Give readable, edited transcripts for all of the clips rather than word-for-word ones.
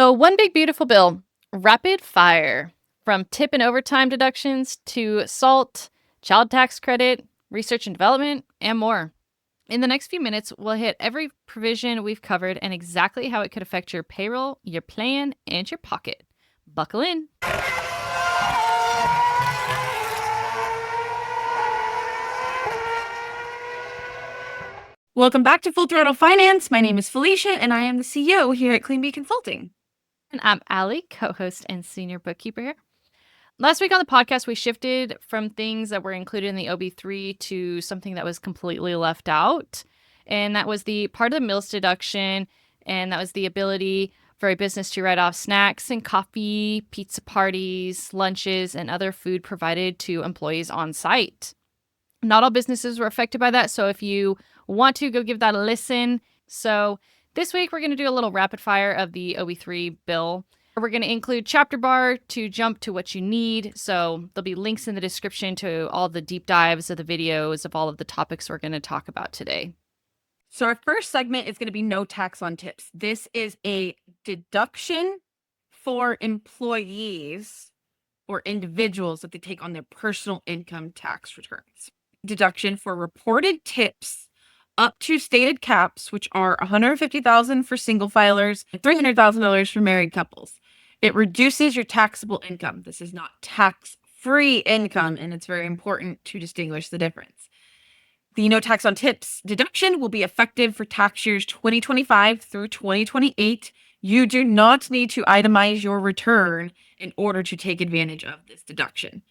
So, one big beautiful bill, rapid fire, from tip and overtime deductions to SALT, child tax credit, research and development, and more. In the next few minutes, we'll hit every provision we've covered and exactly how it could affect your payroll, your plan, and your pocket. Buckle in. Welcome back to Full Throttle Finance. My name is Felicia, and I am the CEO here at Clean Bee Consulting. And I'm Allie, co-host and senior bookkeeper here. Last week on the podcast, we shifted from things that were included in the OB3 to something that was completely left out. And that was the part of the meals deduction. And that was the ability for a business to write off snacks and coffee, pizza parties, lunches, and other food provided to employees on site. Not all businesses were affected by that. So if you want to, go give that a listen. So this week, we're going to do a little rapid fire of the OB3 bill. We're going to include chapter bar to jump to what you need. So there'll be links in the description to all the deep dives of the videos of all of the topics we're going to talk about today. So our first segment is going to be no tax on tips. This is a deduction for employees or individuals that they take on their personal income tax returns. Deduction for reported tips up to stated caps, which are $150,000 for single filers and $300,000 for married couples. It reduces your taxable income. This is not tax-free income, and it's very important to distinguish the difference. The no tax on tips deduction will be effective for tax years 2025 through 2028. You do not need to itemize your return in order to take advantage of this deduction.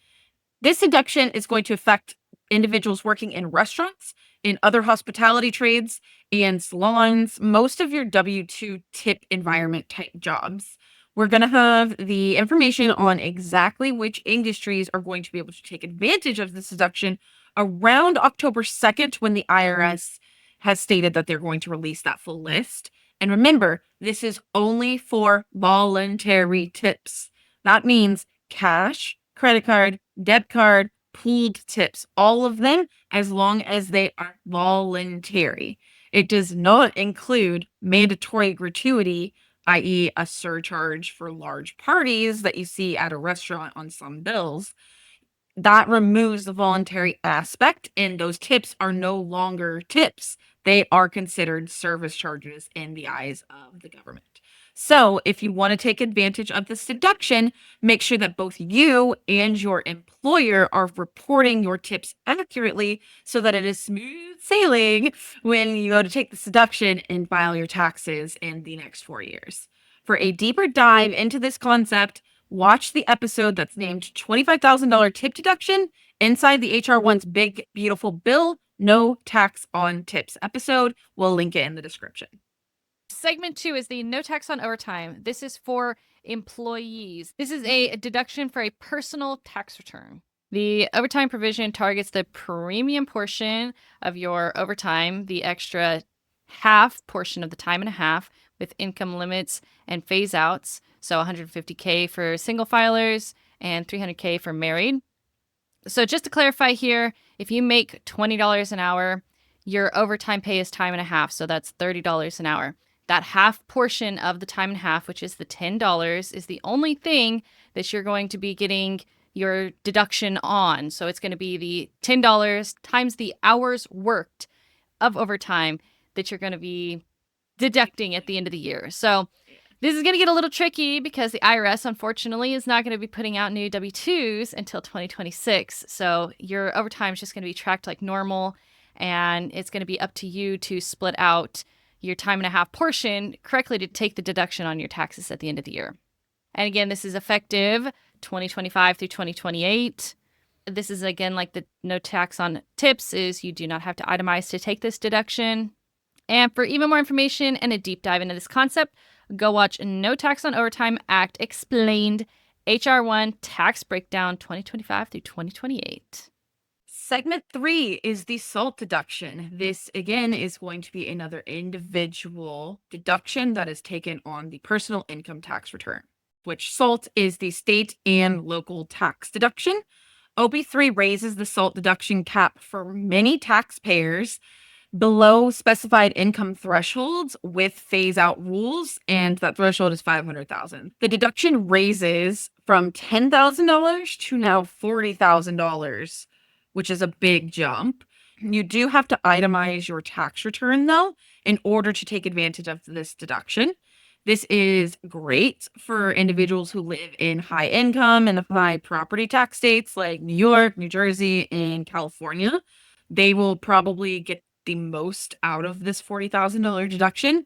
This deduction is going to affect individuals working in restaurants, in other hospitality trades, and salons, most of your W-2 tip environment type jobs. We're going to have the information on exactly which industries are going to be able to take advantage of this deduction around October 2nd, when the IRS has stated that they're going to release that full list. And remember, this is only for voluntary tips. That means cash, credit card, debit card, pooled tips, all of them, as long as they are voluntary. It does not include mandatory gratuity, i.e. a surcharge for large parties that you see at a restaurant on some bills. That removes the voluntary aspect, and those tips are no longer tips. They are considered service charges in the eyes of the government. So if you want to take advantage of this deduction, make sure that both you and your employer are reporting your tips accurately so that it is smooth sailing when you go to take this deduction and file your taxes in the next 4 years. For a deeper dive into this concept, watch the episode that's named $25,000 Tip Deduction inside the HR1's Big Beautiful Bill, No Tax on Tips episode. We'll link it in the description. Segment 2 is the no tax on overtime. This is for employees. This is a deduction for a personal tax return. The overtime provision targets the premium portion of your overtime, the extra half portion of the time and a half with income limits and phase outs. So $150K for single filers and $300K for married. So just to clarify here, if you make $20 an hour, your overtime pay is time and a half. So that's $30 an hour. That half portion of the time and a half, which is the $10, is the only thing that you're going to be getting your deduction on. So it's going to be the $10 times the hours worked of overtime that you're going to be deducting at the end of the year. So this is going to get a little tricky because the IRS, unfortunately, is not going to be putting out new W-2s until 2026. So your overtime is just going to be tracked like normal, and it's going to be up to you to split out your time and a half portion correctly to take the deduction on your taxes at the end of the year. And again, this is effective 2025 through 2028. This is, again, like the no tax on tips is you do not have to itemize to take this deduction. And for even more information and a deep dive into this concept, go watch No Tax on Overtime Act Explained, HR1 Tax Breakdown 2025 through 2028. Segment 3 is the SALT deduction. This, again, is going to be another individual deduction that is taken on the personal income tax return, which SALT is the state and local tax deduction. OB3 raises the SALT deduction cap for many taxpayers below specified income thresholds with phase out rules, and that threshold is 500,000. The deduction raises from $10,000 to now $40,000, which is a big jump. You do have to itemize your tax return though in order to take advantage of this deduction. This is great for individuals who live in high income and high property tax states like New York, New Jersey, and California. They will probably get the most out of this $40,000 deduction.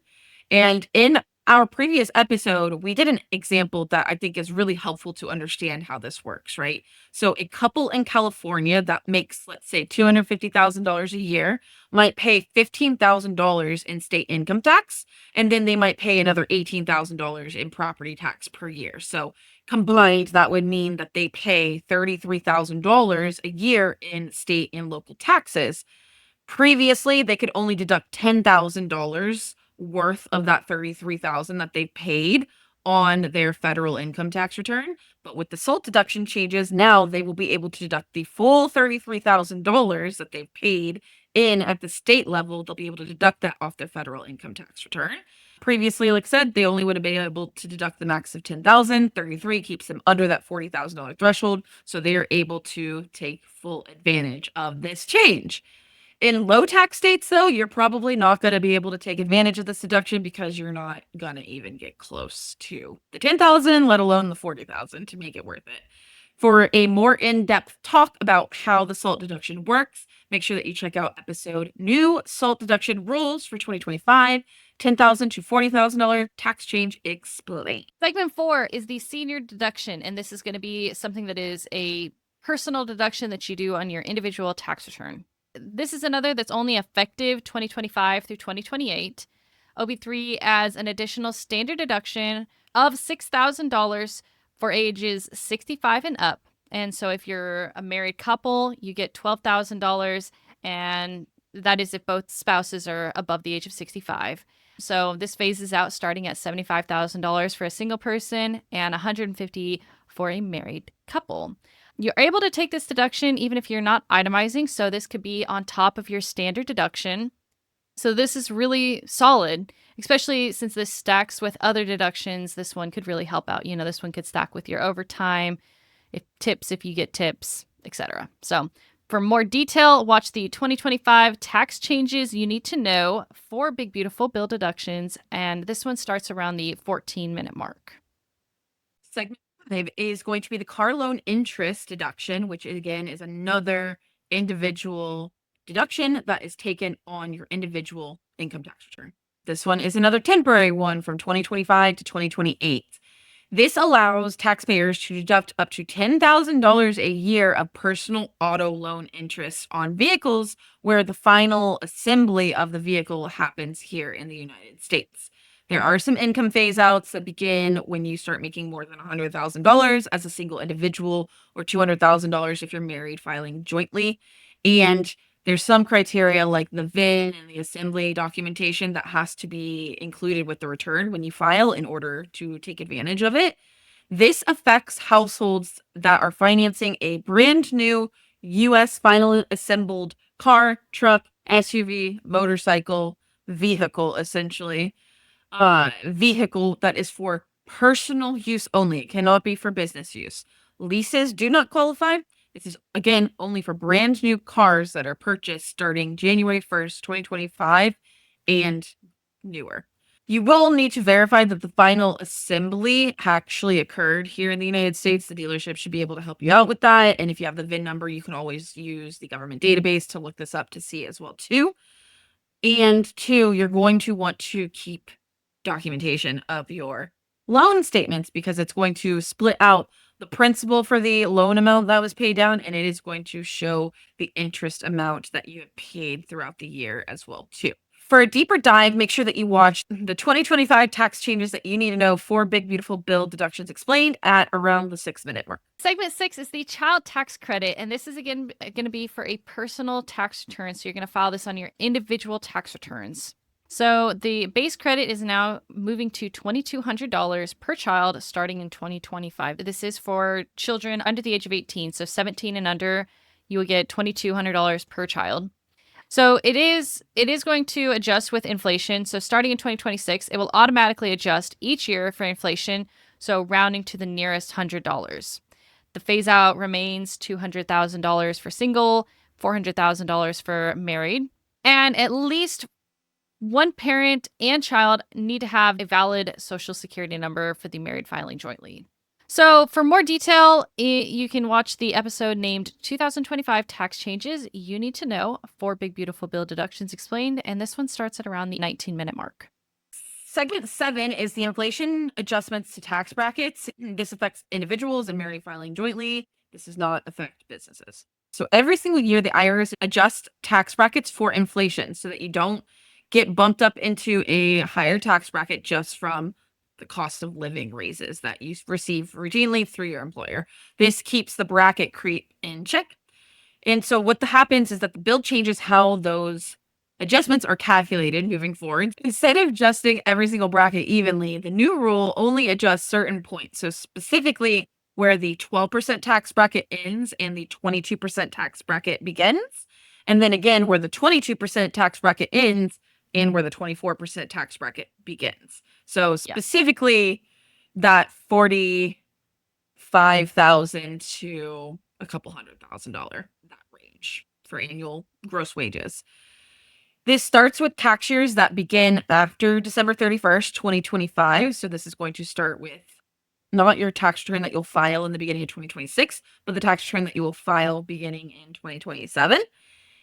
And in our previous episode, we did an example that I think is really helpful to understand how this works, right? So a couple in California that makes, let's say, $250,000 a year might pay $15,000 in state income tax, and then they might pay another $18,000 in property tax per year. So combined, that would mean that they pay $33,000 a year in state and local taxes. Previously, they could only deduct $10,000 worth of that $33,000 that they paid on their federal income tax return. But with the SALT deduction changes, now they will be able to deduct the full $33,000 that they've paid in at the state level. They'll be able to deduct that off their federal income tax return. Previously, like I said, they only would have been able to deduct the max of $10,000. 33 keeps them under that $40,000 threshold, so they are able to take full advantage of this change. In low tax states, though, you're probably not going to be able to take advantage of this deduction because you're not going to even get close to the 10,000, let alone the 40,000 to make it worth it. For a more in-depth talk about how the SALT deduction works, make sure that you check out episode New SALT Deduction Rules for 2025, $10,000 to $40,000 tax change explained. Segment 4 is the senior deduction, and this is going to be something that is a personal deduction that you do on your individual tax return. This is another that's only effective 2025 through 2028. OB3 adds an additional standard deduction of $6,000 for ages 65 and up. And so if you're a married couple, you get $12,000, and that is if both spouses are above the age of 65. So this phases out starting at $75,000 for a single person and $150,000 for a married couple. You're able to take this deduction even if you're not itemizing, so this could be on top of your standard deduction. So this is really solid, especially since this stacks with other deductions. This one could really help out. This one could stack with your overtime, if you get tips, etc. So for more detail, watch the 2025 tax changes you need to know for Big Beautiful Bill deductions, and this one starts around the 14-minute mark. Segment 5 is going to be the car loan interest deduction, which again is another individual deduction that is taken on your individual income tax return. This one is another temporary one from 2025 to 2028. This allows taxpayers to deduct up to $10,000 a year of personal auto loan interest on vehicles where the final assembly of the vehicle happens here in the United States. There are some income phase outs that begin when you start making more than $100,000 as a single individual, or $200,000 if you're married filing jointly. And there's some criteria like the VIN and the assembly documentation that has to be included with the return when you file in order to take advantage of it. This affects households that are financing a brand new U.S. final assembled car, truck, SUV, motorcycle, vehicle, essentially. Vehicle that is for personal use only. It cannot be for business use. Leases do not qualify. This is, again, only for brand new cars that are purchased starting January 1st, 2025 and newer. You will need to verify that the final assembly actually occurred here in the United States. The dealership should be able to help you out with that. And if you have the VIN number, you can always use the government database to look this up to see as well, too. And 2, you're going to want to keep documentation of your loan statements because it's going to split out the principal for the loan amount that was paid down, and it is going to show the interest amount that you have paid throughout the year as well, too. For a deeper dive, make sure that you watch the 2025 tax changes that you need to know for Big Beautiful Bill deductions explained at around the 6-minute mark. Segment 6 is the child tax credit, and this is again going to be for a personal tax return. So you're going to file this on your individual tax returns. So the base credit is now moving to $2,200 per child starting in 2025. This is for children under the age of 18. So 17 and under, you will get $2,200 per child. So it is going to adjust with inflation. So starting in 2026, it will automatically adjust each year for inflation, so rounding to the nearest $100. The phase out remains $200,000 for single, $400,000 for married, and at least one parent and child need to have a valid Social Security number for the married filing jointly. So, for more detail, you can watch the episode named 2025 Tax Changes You Need to Know for Big Beautiful Bill Deductions Explained, and this one starts at around the 19-minute mark. Segment 7 is the inflation adjustments to tax brackets. This affects individuals and married filing jointly. This does not affect businesses. So every single year, the IRS adjusts tax brackets for inflation so that you don't get bumped up into a higher tax bracket just from the cost of living raises that you receive routinely through your employer. This keeps the bracket creep in check. And so what happens is that the bill changes how those adjustments are calculated moving forward. Instead of adjusting every single bracket evenly, the new rule only adjusts certain points. So specifically where the 12% tax bracket ends and the 22% tax bracket begins. And then again, where the 22% tax bracket ends and where the 24% tax bracket begins. So specifically that $45,000 to a couple $100,000, that range for annual gross wages. This starts with tax years that begin after December 31st, 2025. So this is going to start with not your tax return that you'll file in the beginning of 2026, but the tax return that you will file beginning in 2027.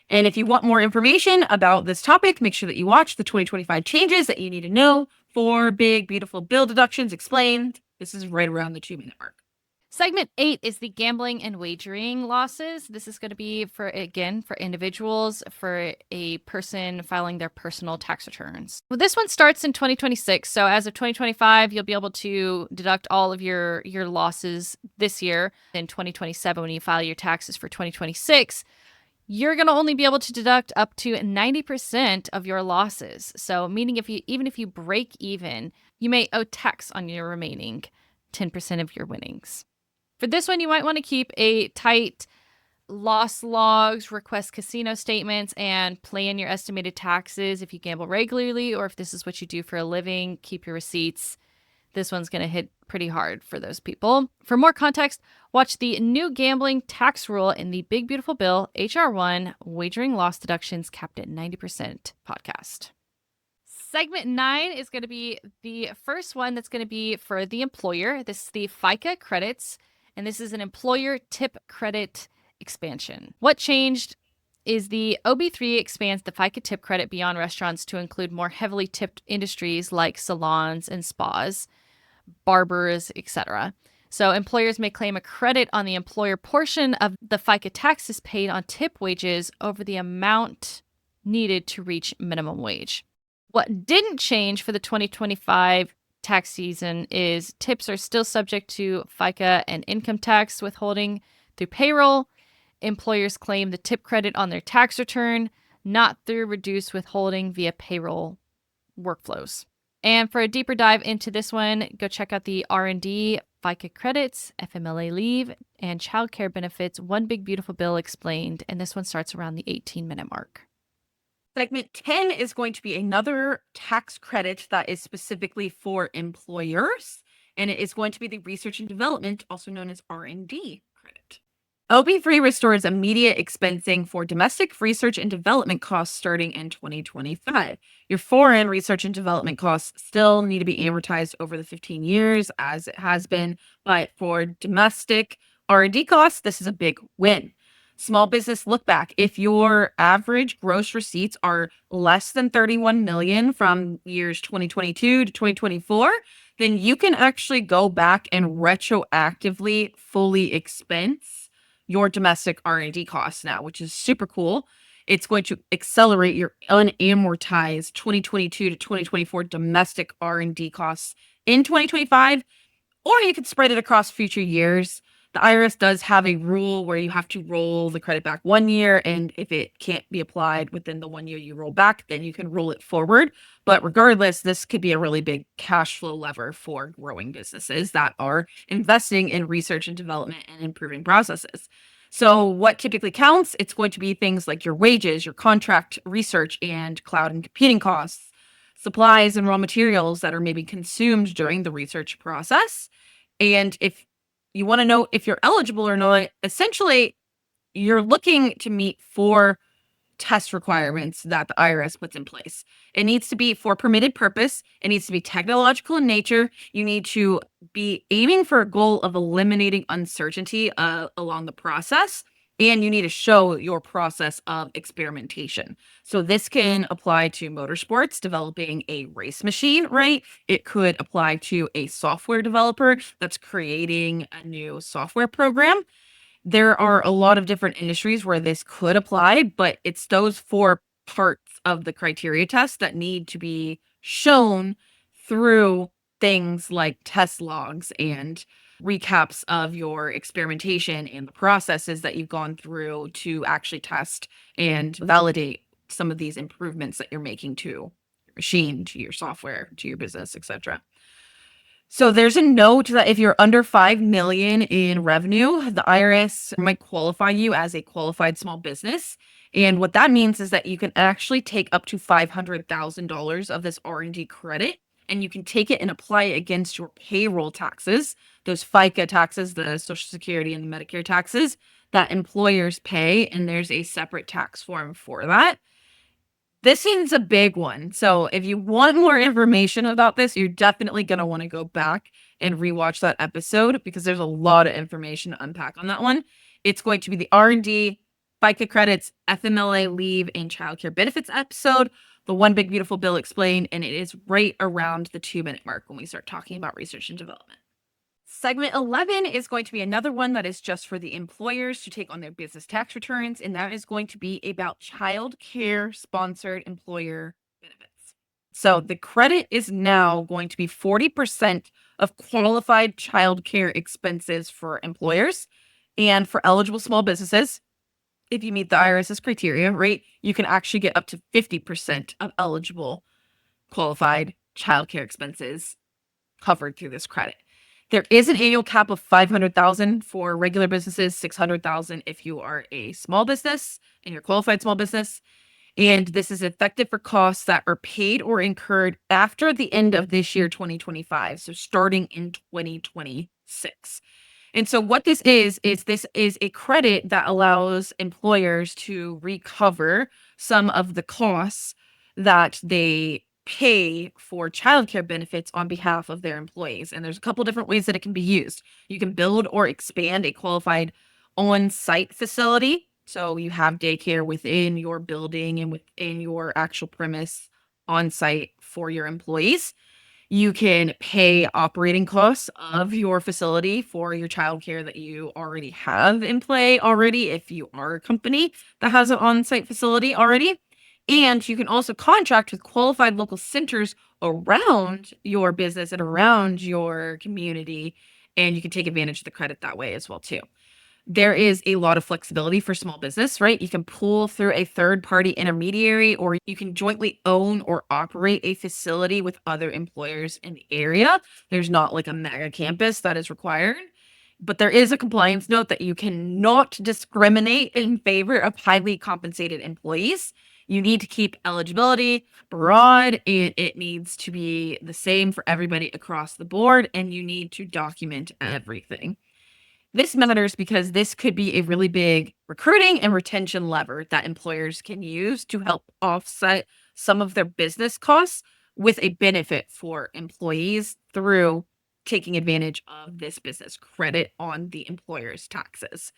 And if you want more information about this topic, make sure that you watch the 2025 changes that you need to know for Big Beautiful Bill Deductions Explained. This is right around the 2-minute mark. Segment 8 is the gambling and wagering losses. This is going to be for individuals, for a person filing their personal tax returns. Well, this one starts in 2026. So as of 2025, you'll be able to deduct all of your losses this year. In 2027, when you file your taxes for 2026, you're going to only be able to deduct up to 90% of your losses. So meaning even if you break even, you may owe tax on your remaining 10% of your winnings. For this one, you might want to keep a tight loss logs, request casino statements, and plan your estimated taxes if you gamble regularly or if this is what you do for a living. Keep your receipts. This one's going to hit pretty hard for those people. For more context, watch the new gambling tax rule in the Big Beautiful Bill, H.R. 1, Wagering Loss Deductions Capped at 90% podcast. Segment 9 is going to be the first one that's going to be for the employer. This is the FICA credits, and this is an employer tip credit expansion. What changed is the OB3 expands the FICA tip credit beyond restaurants to include more heavily tipped industries like salons and spas, barbers, etc. So employers may claim a credit on the employer portion of the FICA taxes paid on tip wages over the amount needed to reach minimum wage. What didn't change for the 2025 tax season is tips are still subject to FICA and income tax withholding through payroll. Employers claim the tip credit on their tax return, not through reduced withholding via payroll workflows. And for a deeper dive into this one, go check out the R&D, FICA credits, FMLA leave, and childcare benefits, One Big Beautiful Bill Explained. And this one starts around the 18-minute mark. Segment 10 is going to be another tax credit that is specifically for employers, and it is going to be the research and development, also known as R&D credit. OB3 restores immediate expensing for domestic research and development costs starting in 2025. Your foreign research and development costs still need to be amortized over the 15 years as it has been, but for domestic R&D costs, this is a big win. Small business lookback. If your average gross receipts are less than 31 million from years 2022 to 2024, then you can actually go back and retroactively fully expense your domestic R&D costs now, which is super cool. It's going to accelerate your unamortized 2022 to 2024 domestic R&D costs in 2025, or you could spread it across future years. The IRS does have a rule where you have to roll the credit back 1 year, and if it can't be applied within the 1 year you roll back, then you can roll it forward. But regardless, this could be a really big cash flow lever for growing businesses that are investing in research and development and improving processes. So what typically counts? It's going to be things like your wages, your contract research and cloud and computing costs, supplies and raw materials that are maybe consumed during the research process. And if you want to know if you're eligible or not, essentially you're looking to meet 4 test requirements that the IRS puts in place. It needs to be for permitted purpose. It needs to be technological in nature. You need to be aiming for a goal of eliminating uncertainty along the process. And you need to show your process of experimentation. So this can apply to motorsports, developing a race machine, right? It could apply to a software developer that's creating a new software program. There are a lot of different industries where this could apply, but it's those 4 parts of the criteria test that need to be shown through things like test logs and recaps of your experimentation and the processes that you've gone through to actually test and validate some of these improvements that you're making to your machine, to your software, to your business, etc. So there's a note that if you're under 5 million in revenue, the IRS might qualify you as a qualified small business. And what that means is that you can actually take up to $500,000 of this R&D credit, and you can take it and apply it against your payroll taxes, those FICA taxes, the Social Security and the Medicare taxes that employers pay, and there's a separate tax form for that. This is a big one. So if you want more information about this, you're definitely going to want to go back and rewatch that episode because there's a lot of information to unpack on that one. It's going to be the R&D, FICA credits, FMLA leave, and childcare benefits episode, the One Big Beautiful Bill Explained, and it is right around the 2-minute mark when we start talking about research and development. Segment 11 is going to be another one that is just for the employers to take on their business tax returns, and that is going to be about child care sponsored employer benefits. So the credit is now going to be 40% of qualified child care expenses for employers, and for eligible small businesses, if you meet the IRS's criteria, right, you can actually get up to 50% of eligible qualified child care expenses covered through this credit. There is an annual cap of $500,000 for regular businesses, $600,000 if you are a small business and you're a qualified small business. And this is effective for costs that are paid or incurred after the end of this year, 2025. So starting in 2026. And so what this is a credit that allows employers to recover some of the costs that they pay for childcare benefits on behalf of their employees. And there's a couple different ways that it can be used. You can build or expand a qualified on-site facility. So you have daycare within your building and within your actual premise on site for your employees. You can pay operating costs of your facility for your childcare that you already have in play already if you are a company that has an on-site facility already. And you can also contract with qualified local centers around your business and around your community, and you can take advantage of the credit that way as well too. There is a lot of flexibility for small business, right? You can pull through a third-party intermediary, or you can jointly own or operate a facility with other employers in the area. There's not like a mega campus that is required, but there is a compliance note that you cannot discriminate in favor of highly compensated employees. You need to keep eligibility broad, and it needs to be the same for everybody across the board, and you need to document everything. This matters because this could be a really big recruiting and retention lever that employers can use to help offset some of their business costs with a benefit for employees through taking advantage of this business credit on the employer's taxes.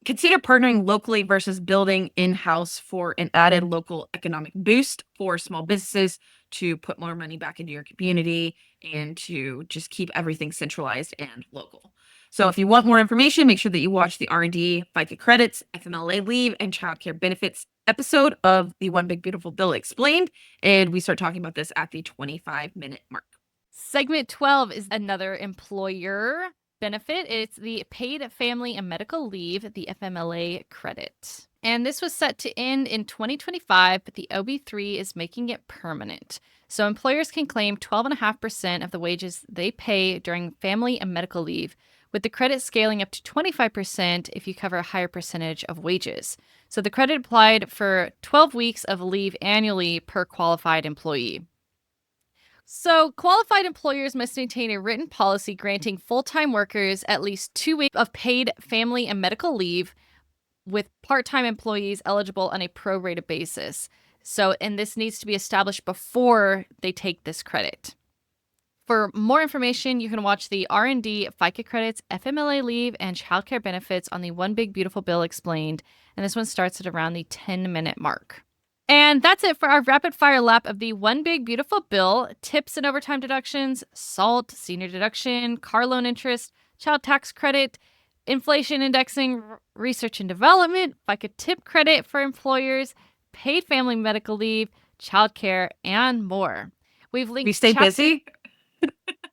Consider partnering locally versus building in-house for an added local economic boost for small businesses to put more money back into your community and to just keep everything centralized and local. So if you want more information, make sure that you watch the R&D, FICA credits, FMLA leave, and childcare benefits episode of the One Big Beautiful Bill Explained. And we start talking about this at the 25-minute mark. Segment 12 is another employer benefit. It's the paid family and medical leave, the FMLA credit. And this was set to end in 2025, but the OB3 is making it permanent. So employers can claim 12.5% of the wages they pay during family and medical leave, with the credit scaling up to 25% if you cover a higher percentage of wages. So the credit applied for 12 weeks of leave annually per qualified employee. So, qualified employers must maintain a written policy granting full time workers at least 2 weeks of paid family and medical leave, with part time employees eligible on a prorated basis. So, and this needs to be established before they take this credit. For more information, you can watch the R&D, FICA credits, FMLA leave, and childcare benefits on the One Big Beautiful Bill Explained. And this one starts at around the 10-minute mark. And that's it for our rapid fire lap of the One Big Beautiful Bill, tips and overtime deductions, SALT, senior deduction, car loan interest, child tax credit, inflation indexing, research and development, FICA Tip Credit for employers, paid family medical leave, childcare, and more. We've linked. We stay busy.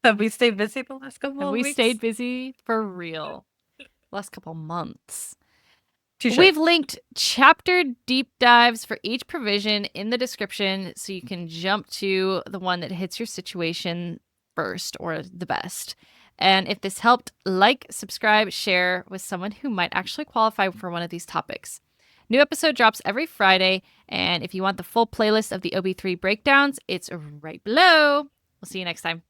Have we stayed busy the last couple of We weeks? stayed busy for real. Last couple months. Touche. We've linked chapter deep dives for each provision in the description so you can jump to the one that hits your situation first or the best. And if this helped, like, subscribe, share with someone who might actually qualify for one of these topics. New episode drops every Friday, and if you want the full playlist of the OB3 breakdowns, it's right below. We'll see you next time.